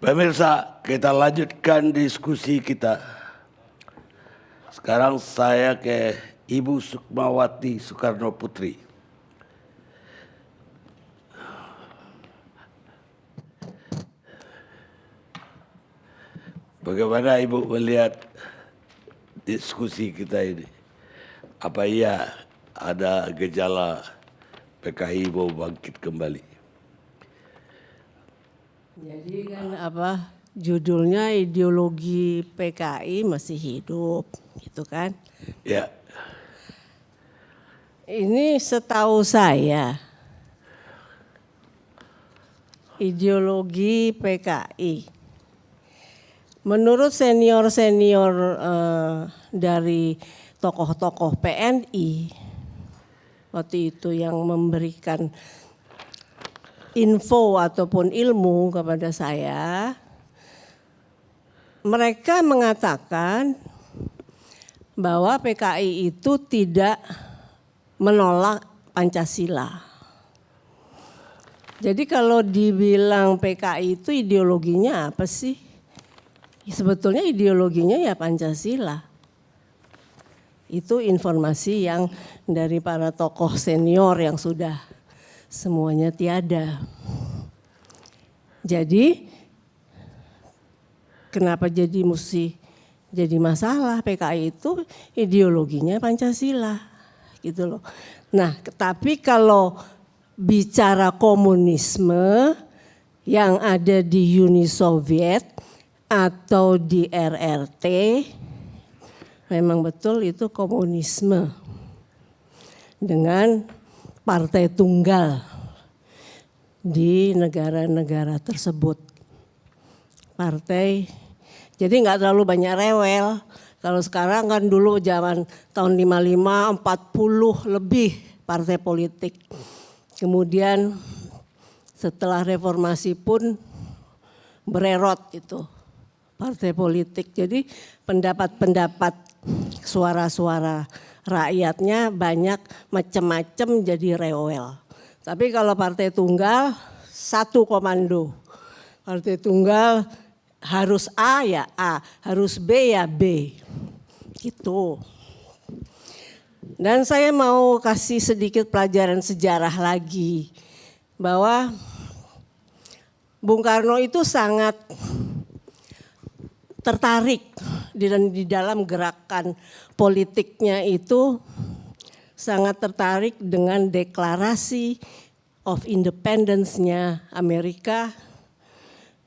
Pemirsa, kita lanjutkan diskusi kita. Sekarang saya ke Ibu Sukmawati Soekarno Putri. Bagaimana Ibu melihat diskusi kita ini? Apa iya ada gejala PKI mau bangkit kembali? Jadi kan judulnya ideologi PKI masih hidup, gitu kan? Ya. Ini setahu saya ideologi PKI. Menurut senior-senior dari tokoh-tokoh PNI waktu itu yang memberikan info ataupun ilmu kepada saya, mereka mengatakan bahwa PKI itu tidak menolak Pancasila. Jadi kalau dibilang PKI itu ideologinya apa sih? Sebetulnya ideologinya ya Pancasila. Itu informasi yang dari para tokoh senior yang sudah semuanya tiada. Jadi kenapa mesti jadi masalah? PKI itu ideologinya Pancasila, gitu loh. Nah, tapi kalau bicara komunisme yang ada di Uni Soviet atau di RRT, memang betul itu komunisme dengan partai tunggal di negara-negara tersebut. Partai, jadi nggak terlalu banyak rewel. Kalau sekarang kan dulu zaman tahun 55, 40 lebih partai politik. Kemudian setelah reformasi pun bererot itu partai politik. Jadi pendapat-pendapat, suara-suara rakyatnya banyak macam-macam jadi rewel. Tapi kalau partai tunggal satu komando. Partai tunggal harus A ya A, harus B ya B. Gitu. Dan saya mau kasih sedikit pelajaran sejarah lagi. Bahwa Bung Karno itu sangat tertarik di dalam gerakan politiknya itu, sangat tertarik dengan deklarasi of independence-nya Amerika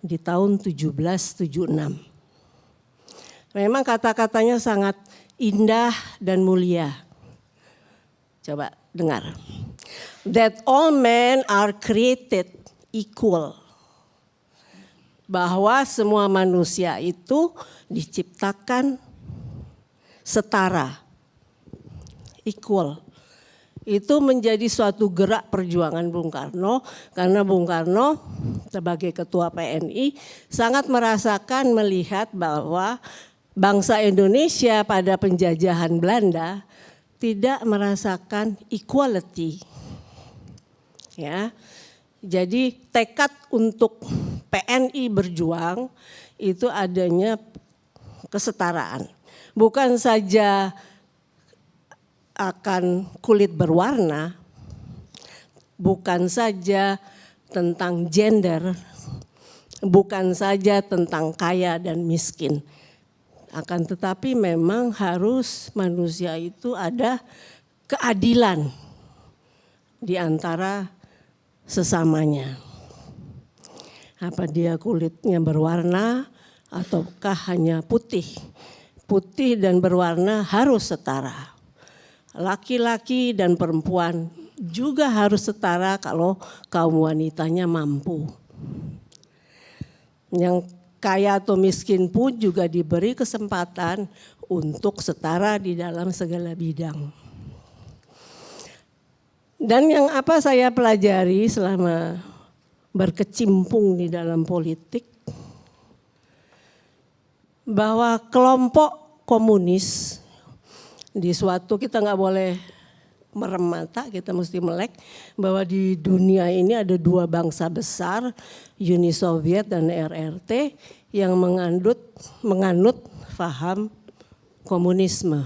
di tahun 1776. Memang kata-katanya sangat indah dan mulia. Coba dengar. That all men are created equal. Bahwa semua manusia itu diciptakan setara, equal. Itu menjadi suatu gerak perjuangan Bung Karno, karena Bung Karno sebagai ketua PNI sangat merasakan melihat bahwa bangsa Indonesia pada penjajahan Belanda tidak merasakan equality. Ya. Jadi tekad untuk PNI berjuang itu adanya kesetaraan. Bukan saja akan kulit berwarna, bukan saja tentang gender, bukan saja tentang kaya dan miskin. Akan tetapi memang harus manusia itu ada keadilan di antara sesamanya. Apa dia kulitnya berwarna ataukah hanya putih? Putih dan berwarna harus setara. Laki-laki dan perempuan juga harus setara kalau kaum wanitanya mampu. Yang kaya atau miskin pun juga diberi kesempatan untuk setara di dalam segala bidang. Dan yang apa saya pelajari selama berkecimpung di dalam politik, bahwa kelompok komunis di suatu, kita nggak boleh merem mata, kita mesti melek bahwa di dunia ini ada dua bangsa besar, Uni Soviet dan RRT, yang menganut paham komunisme.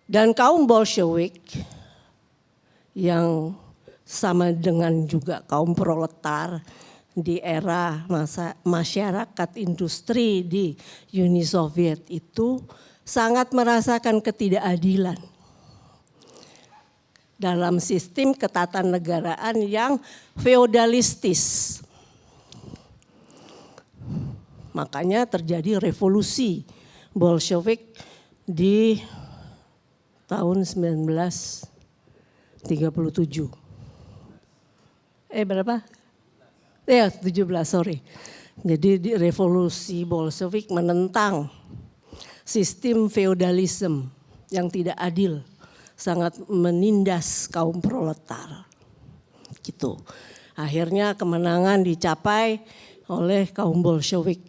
Dan kaum Bolshevik yang sama dengan juga kaum proletar di era masyarakat industri di Uni Soviet itu sangat merasakan ketidakadilan dalam sistem ketatanegaraan yang feodalistis. Makanya terjadi revolusi Bolshevik di tahun 1937. Berapa? Ya, 17, sorry. Jadi di revolusi Bolshevik menentang sistem feodalisme yang tidak adil, sangat menindas kaum proletar. Gitu. Akhirnya kemenangan dicapai oleh kaum Bolshevik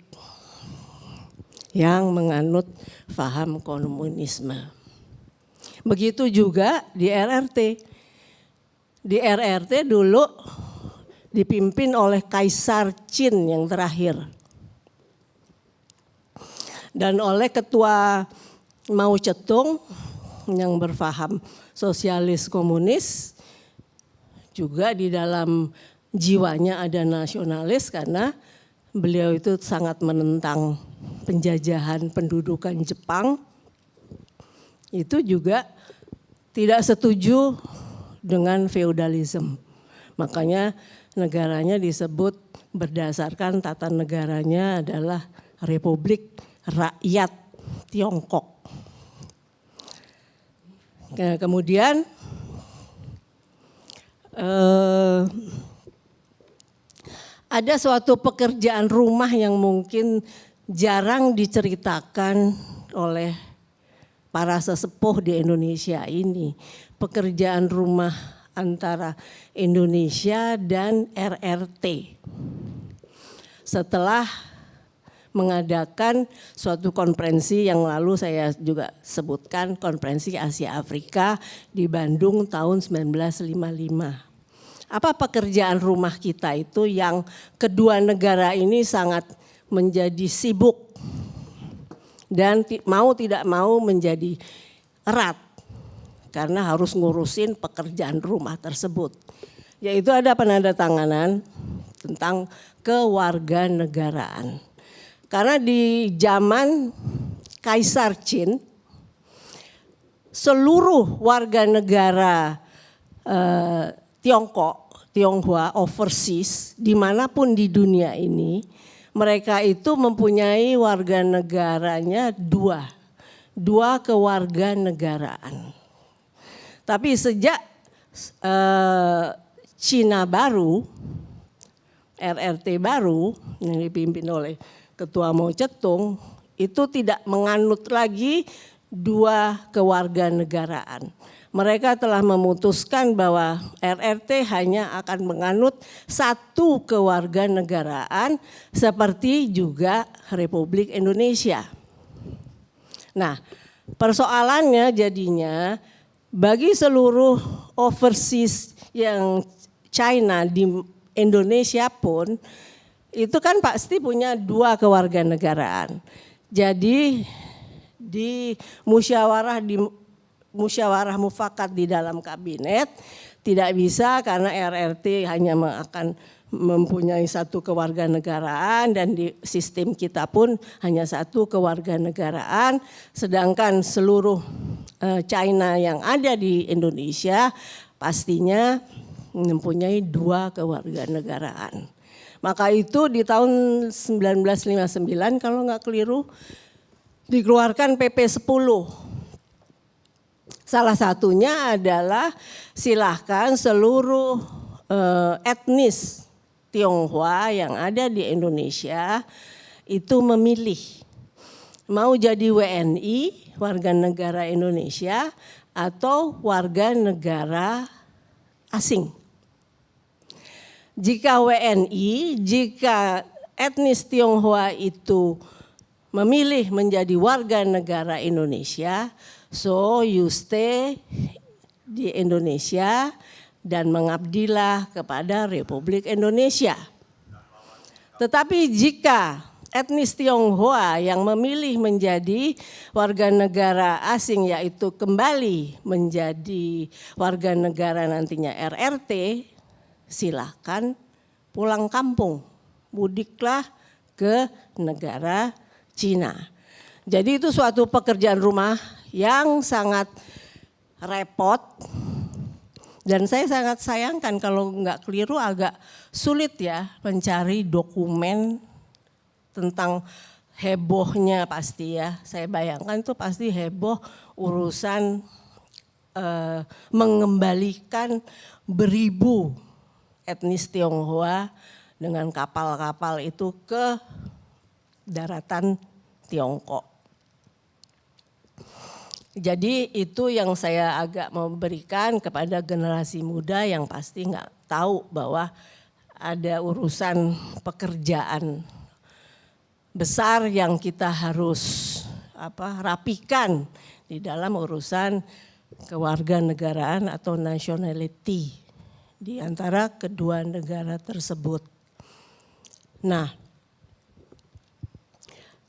yang menganut paham komunisme. Begitu juga di RRT. Di RRT dulu dipimpin oleh Kaisar Qin yang terakhir. Dan oleh ketua Mao Zedong yang berpaham sosialis komunis, juga di dalam jiwanya ada nasionalis karena beliau itu sangat menentang penjajahan pendudukan Jepang. Itu juga tidak setuju dengan feodalisme. Makanya negaranya disebut berdasarkan tata negaranya adalah Republik Rakyat Tiongkok. Nah, kemudian ada suatu pekerjaan rumah yang mungkin jarang diceritakan oleh para sesepuh di Indonesia ini. Pekerjaan rumah antara Indonesia dan RRT. Setelah mengadakan suatu konferensi yang lalu saya juga sebutkan, konferensi Asia Afrika di Bandung tahun 1955. Apa pekerjaan rumah kita itu yang kedua negara ini sangat menjadi sibuk dan mau tidak mau menjadi erat karena harus ngurusin pekerjaan rumah tersebut. Yaitu ada penandatanganan tentang kewarganegaraan. Karena di zaman Kaisar Qin, seluruh warga negara Tionghoa overseas dimanapun di dunia ini, mereka itu mempunyai warga negaranya dua kewarganegaraan. Tapi sejak Cina baru, RRT baru yang dipimpin oleh Ketua Mao Zedong itu tidak menganut lagi dua kewarganegaraan. Mereka telah memutuskan bahwa RRT hanya akan menganut satu kewarganegaraan seperti juga Republik Indonesia. Nah, persoalannya jadinya bagi seluruh overseas yang China di Indonesia pun itu kan pasti punya dua kewarganegaraan. Jadi di musyawarah mufakat di dalam kabinet tidak bisa karena RRT hanya akan mempunyai satu kewarganegaraan dan di sistem kita pun hanya satu kewarganegaraan, sedangkan seluruh China yang ada di Indonesia pastinya mempunyai dua kewarganegaraan. Maka itu di tahun 1959 kalau nggak keliru dikeluarkan PP 10. Salah satunya adalah silahkan seluruh etnis Tionghoa yang ada di Indonesia itu memilih mau jadi WNI, warga negara Indonesia, atau warga negara asing. Jika WNI, jika etnis Tionghoa itu memilih menjadi warga negara Indonesia, So you stay di Indonesia dan mengabdilah kepada Republik Indonesia. Tetapi jika etnis Tionghoa yang memilih menjadi warga negara asing, yaitu kembali menjadi warga negara nantinya RRT, silakan pulang kampung, mudiklah ke negara Cina. Jadi itu suatu pekerjaan rumah yang sangat repot. Dan saya sangat sayangkan kalau nggak keliru, agak sulit ya mencari dokumen tentang hebohnya pasti ya. Saya bayangkan itu pasti heboh urusan mengembalikan beribu etnis Tionghoa dengan kapal-kapal itu ke daratan Tiongkok. Jadi itu yang saya agak mau berikan kepada generasi muda yang pasti nggak tahu bahwa ada urusan pekerjaan besar yang kita harus rapikan di dalam urusan kewarganegaraan atau nationality di antara kedua negara tersebut. Nah,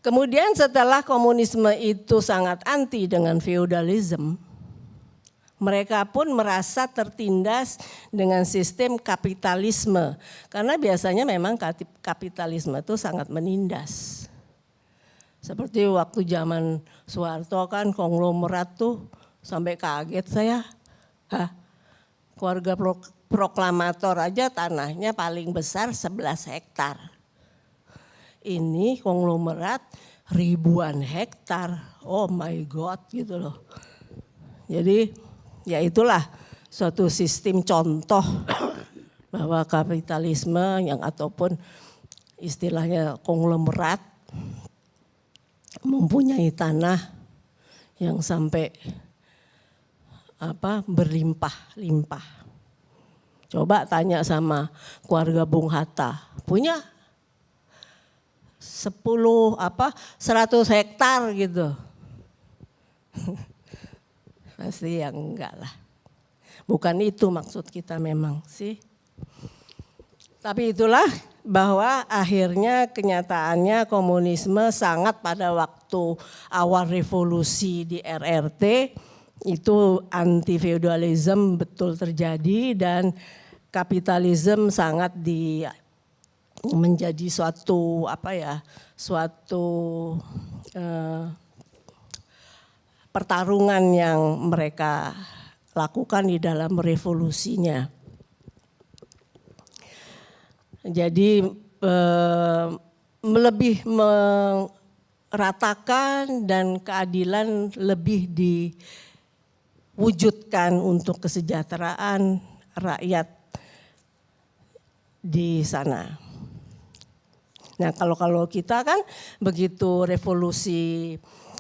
kemudian setelah komunisme itu sangat anti dengan feudalisme, mereka pun merasa tertindas dengan sistem kapitalisme. Karena biasanya memang kapitalisme itu sangat menindas. Seperti waktu zaman Soeharto kan konglomerat tuh sampai kaget saya. Keluarga proklamator aja tanahnya paling besar 11 hektar. Ini konglomerat ribuan hektar, oh my God gitu loh. Jadi ya itulah suatu sistem contoh bahwa kapitalisme yang ataupun istilahnya konglomerat mempunyai tanah yang sampai berlimpah-limpah. Coba tanya sama keluarga Bung Hatta, punya 100 hektar gitu. Pasti yang enggak lah. Bukan itu maksud kita memang sih. Tapi itulah bahwa akhirnya kenyataannya komunisme sangat pada waktu awal revolusi di RRT itu anti feudalisme betul terjadi dan kapitalisme sangat menjadi suatu pertarungan yang mereka lakukan di dalam revolusinya. Jadi lebih meratakan dan keadilan lebih diwujudkan untuk kesejahteraan rakyat di sana. Nah kalau kita kan begitu revolusi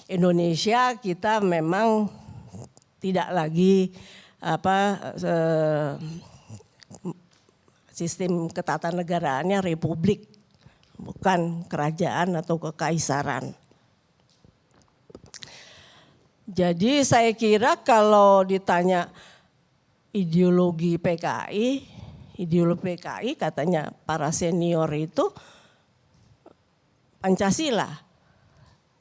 Indonesia kita memang tidak lagi sistem ketatanegaraannya republik, bukan kerajaan atau kekaisaran. Jadi saya kira kalau ditanya ideologi PKI katanya para senior itu Pancasila.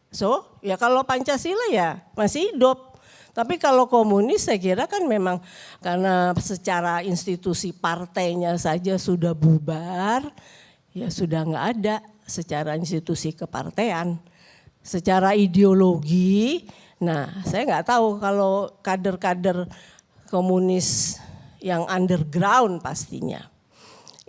So ya kalau Pancasila ya masih hidup. Tapi kalau komunis saya kira kan memang karena secara institusi partainya saja sudah bubar, ya sudah nggak ada secara institusi kepartean. Secara ideologi, nah saya nggak tahu kalau kader-kader komunis yang underground pastinya.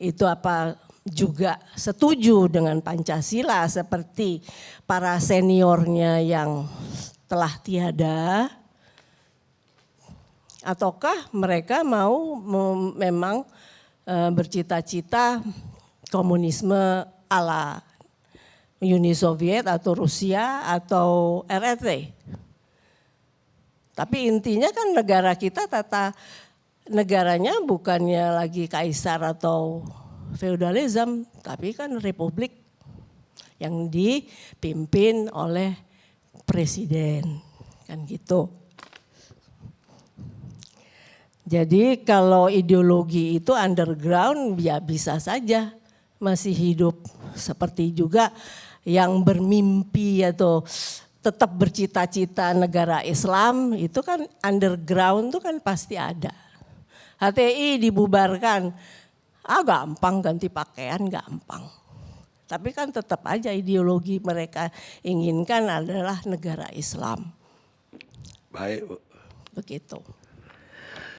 Itu apa juga setuju dengan Pancasila seperti para seniornya yang telah tiada. Ataukah mereka mau memang bercita-cita komunisme ala Uni Soviet atau Rusia atau RRT. Tapi intinya kan negara kita tata negaranya bukannya lagi kaisar atau feudalisme, tapi kan republik yang dipimpin oleh presiden, kan gitu. Jadi kalau ideologi itu underground ya bisa saja masih hidup. Seperti juga yang bermimpi atau tetap bercita-cita negara Islam itu kan underground itu kan pasti ada. HTI dibubarkan, gampang ganti pakaian gampang. Tapi kan tetap aja ideologi mereka inginkan adalah negara Islam. Baik, Bu. Begitu.